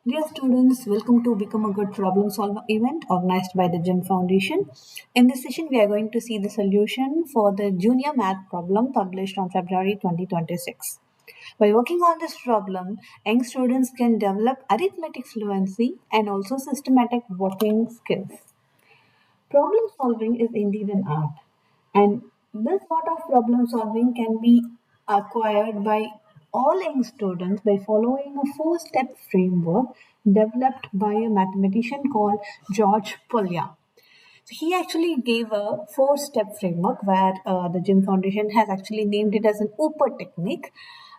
Dear students, welcome to Become a Good Problem Solver event organized by the GEM Foundation. In this session, we are going to see the solution for the junior math problem published on February 2026. By working on this problem, young students can develop arithmetic fluency and also systematic working skills. Problem solving is indeed an art, and this sort of problem solving can be acquired by all young students by following a four-step framework developed by a mathematician called George Polya. So he actually gave a four-step framework where the Gym Foundation has actually named it as an Upper technique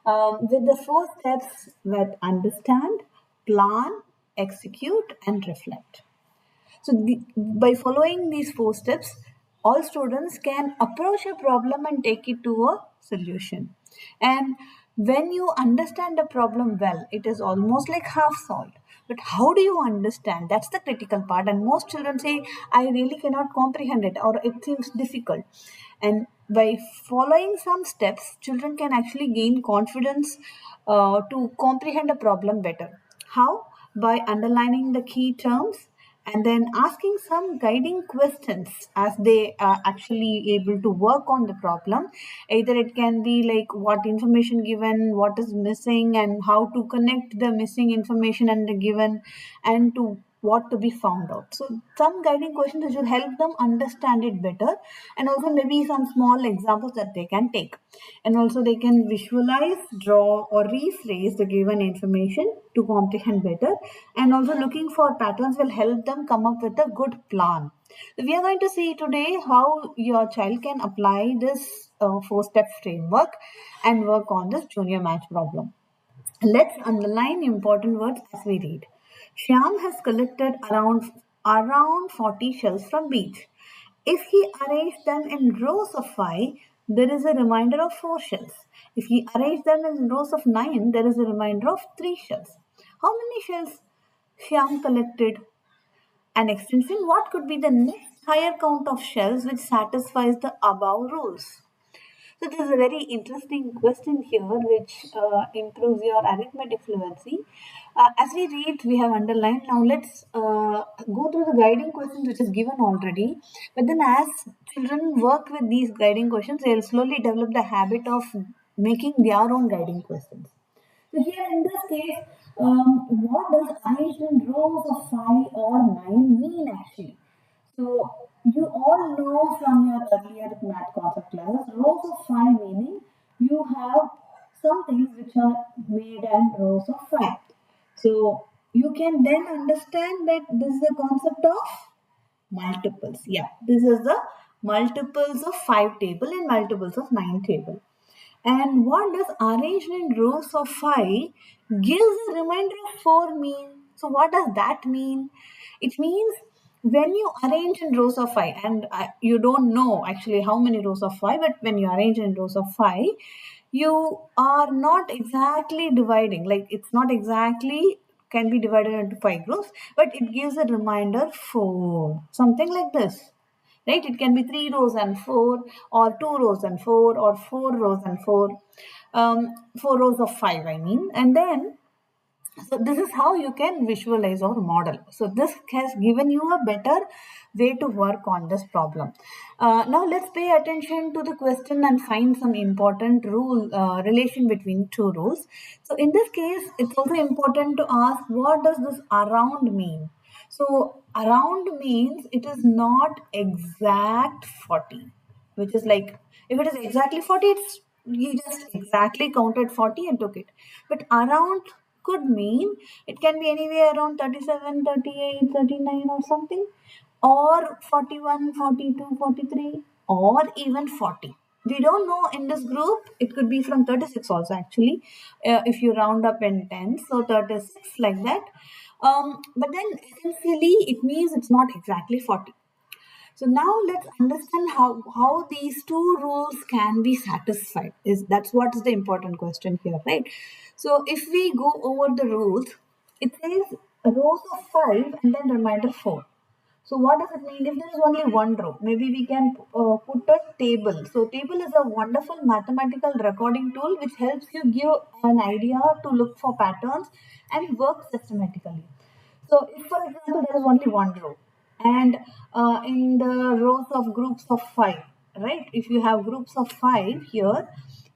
with the four steps with understand, plan, execute, and reflect. So, by following these four steps, all students can approach a problem and take it to a solution. And when you understand a problem well, it is almost like half solved. But how do you understand? That's the critical part. And most children say, I really cannot comprehend it or it seems difficult. And by following some steps, children can actually gain confidence to comprehend a problem better. How? By underlining the key terms and then asking some guiding questions as they are actually able to work on the problem. Either it can be like what information given, what is missing, and how to connect the missing information and the given, and to what to be found out. So some guiding questions which will help them understand it better, and also maybe some small examples that they can take. And also they can visualize, draw, or rephrase the given information to comprehend better. And also looking for patterns will help them come up with a good plan. So we are going to see today how your child can apply this four-step framework and work on this junior math problem. Let's underline important words as we read. Shyam has collected around 40 shells from beach. If he arranged them in rows of 5, there is a remainder of 4 shells. If he arranged them in rows of 9, there is a remainder of 3 shells. How many shells Shyam collected? An extension, what could be the next higher count of shells which satisfies the above rules? So this is a very interesting question here, which improves your arithmetic fluency. As we read, we have underlined. Now let's go through the guiding questions which is given already. But then, as children work with these guiding questions, they'll slowly develop the habit of making their own guiding questions. So here in this case, what does arranged in rows of 5 or 9 mean actually? So you all know from your earlier math concept classes, rows of 5 meaning you have some things which are made in rows of 5. So you can then understand that this is a concept of multiples. Yeah, this is the multiples of 5 table and multiples of 9 table. And what does arranged in rows of 5 gives a remainder of 4 mean? So what does that mean? It means when you arrange in rows of 5, and you don't know actually how many rows of 5, but when you arrange in rows of 5, you are not exactly dividing, like it's not exactly can be divided into 5 groups, but it gives a remainder 4, something like this, right? It can be 3 rows and 4, or 2 rows and 4, or 4 rows and 4, 4 rows of 5, I mean. And then, so this is how you can visualize or model. So this has given you a better way to work on this problem. Now let's pay attention to the question and find some important rule relation between two rules. So in this case, it's also important to ask what does this around mean? So around means it is not exact 40, which is like if it is exactly 40, it's you just exactly counted 40 and took it. But around could mean it can be anywhere around 37, 38, 39, or something, or 41, 42, 43, or even 40. We don't know in this group, it could be from 36 also actually, if you round up in tens, so 36 like that. But then essentially it means it's not exactly 40. So now let's understand how these two rules can be satisfied. That's what is the important question here, right? So if we go over the rules, it says rows of 5 and then remainder 4. So what does it mean? If there is only one row, maybe we can put a table. So table is a wonderful mathematical recording tool which helps you give an idea to look for patterns and work systematically. So if for example there is only one row and in the rows of groups of 5, right? If you have groups of 5 here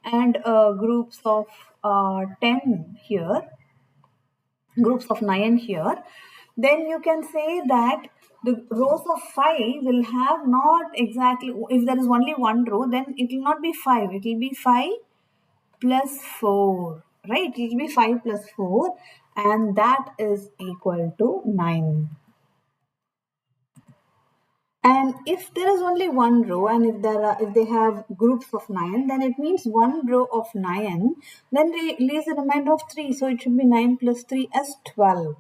and groups of 10 here, groups of 9 here, then you can say that the rows of 5 will have not exactly, if there is only one row, then it will not be 5, it will be 5 plus 4, right? It will be 5 plus 4 and that is equal to 9. And if there is only one row and if they have groups of 9, then it means one row of 9, then they leaves a remainder of 3, so it should be 9 plus 3 as 12.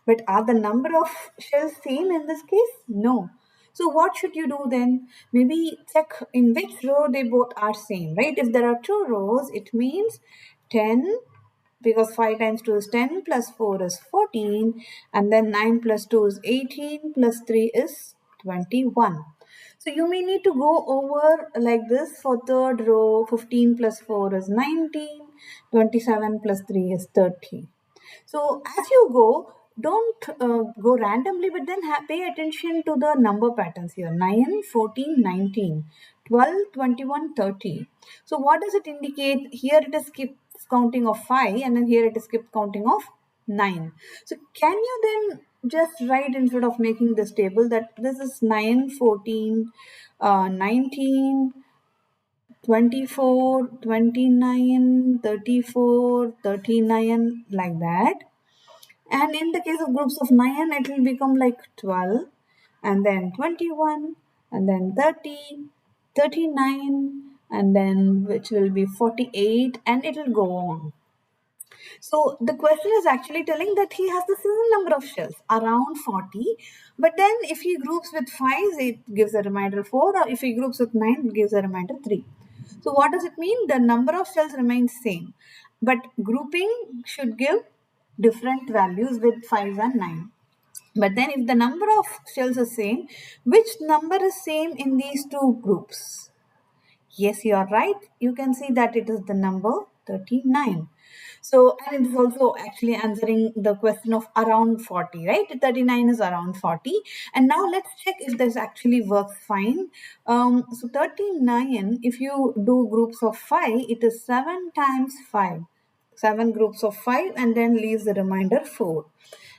But are the number of shells same in this case? No. So what should you do then? Maybe check in which row they both are same, right? If there are two rows, it means 10, because 5 times 2 is 10 plus 4 is 14 and then 9 plus 2 is 18 plus 3 is 21. So you may need to go over like this for third row. 15 plus 4 is 19, 27 plus 3 is 30. So as you go, don't go randomly, but then pay attention to the number patterns here. 9, 14, 19, 12, 21, 30. So what does it indicate? Here it is skip counting of 5 and then here it is skip counting of 9. So can you then just write instead of making this table that this is 9, 14, 19, 24, 29, 34, 39, like that. And in the case of groups of 9, it will become like 12, and then 21, and then 30, 39, and then which will be 48, and it will go on. So the question is actually telling that he has the same number of shells, around 40. But then if he groups with 5, it gives a remainder 4, or if he groups with 9, it gives a remainder 3. So what does it mean? The number of shells remains same. But grouping should give different values with 5 and 9. But then if the number of shells is same, which number is same in these two groups? Yes, you are right. You can see that it is the number 39. So, and it is also actually answering the question of around 40, right? 39 is around 40. And now let's check if this actually works fine. So 39, if you do groups of 5, it is 7 times 5. 7 groups of 5 and then leaves the remainder 4.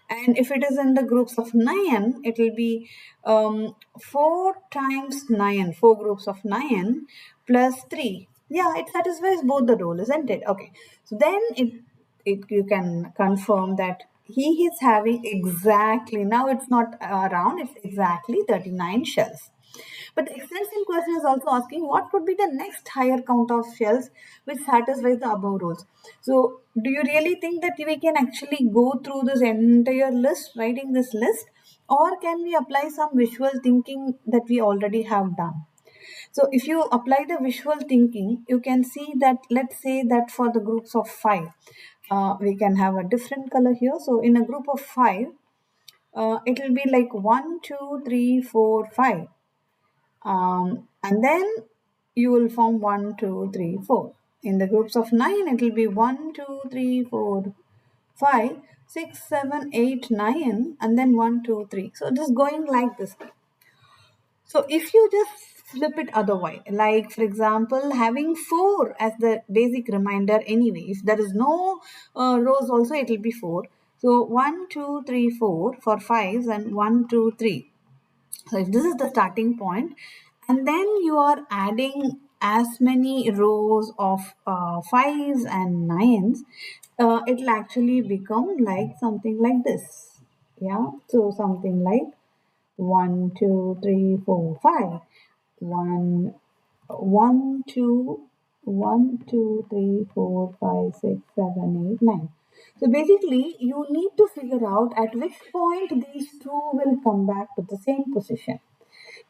And if it is in the groups of 9, it will be 4 times 9, 4 groups of 9 plus 3. Yeah, it satisfies both the rule, isn't it? Okay, so then it you can confirm that he is having exactly, now it's not around, it's exactly 39 shells. But the extension question is also asking what could be the next higher count of shells which satisfies the above rules. So do you really think that we can actually go through this entire list, writing this list, or can we apply some visual thinking that we already have done? So if you apply the visual thinking, you can see that, let's say that for the groups of 5, we can have a different color here. So in a group of 5, it will be like 1, 2, 3, 4, 5. And then you will form 1, 2, 3, 4. In the groups of 9, it will be 1, 2, 3, 4, 5, 6, 7, 8, 9, and then 1, 2, 3. So it is going like this. So if you just flip it otherwise, like for example, having 4 as the basic reminder anyway, if there is no rows also, it will be 4. So 1, 2, 3, 4 for 5s and 1, 2, 3. So if this is the starting point, and then you are adding as many rows of 5s and 9s, it will actually become like something like this. Yeah, so something like 1, 2, 3, 4, 5. 1, 1, 2, 1, 2, 3, 4, 5, 6, 7, 8, 9. So basically, you need to figure out at which point these two will come back to the same position.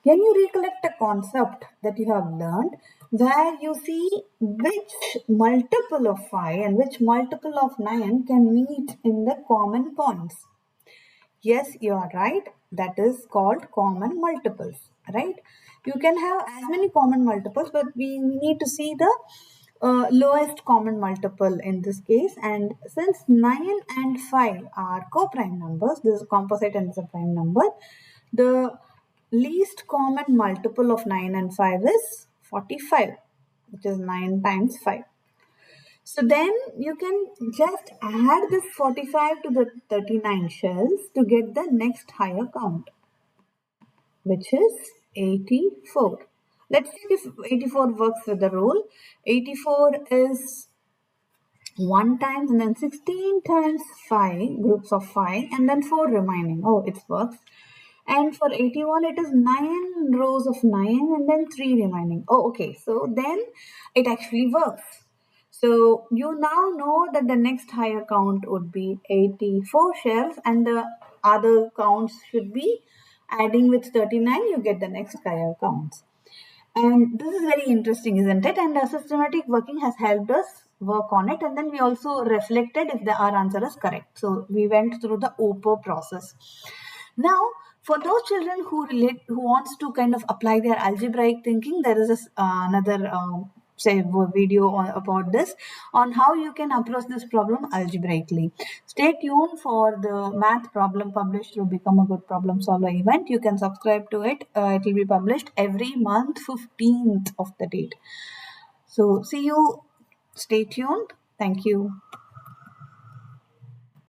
Can you recollect a concept that you have learned where you see which multiple of 5 and which multiple of 9 can meet in the common points? Yes, you are right. That is called common multiples, right? You can have as many common multiples, but we need to see the lowest common multiple in this case. And since 9 and 5 are co-prime numbers, this is composite and this is a prime number, the least common multiple of 9 and 5 is 45, which is 9 times 5. So then you can just add this 45 to the 39 shells to get the next higher count, which is 84. Let's see if 84 works with the rule. 84 is 1 times and then 16 times 5, groups of 5, and then 4 remaining. Oh, it works. And for 81, it is 9 rows of 9 and then 3 remaining. Oh, okay. So then it actually works. So you now know that the next higher count would be 84 shells and the other counts should be adding with 39, you get the next higher counts. And this is very interesting, isn't it? And systematic working has helped us work on it. And then we also reflected if our answer is correct. So we went through the OPO process. Now, for those children who wants to kind of apply their algebraic thinking, there is another say video about this on how you can approach this problem algebraically. Stay tuned for the math problem published through Become a Good Problem Solver event. You can subscribe to it. It will be published every month, 15th of the date. So see you. Stay tuned. Thank you.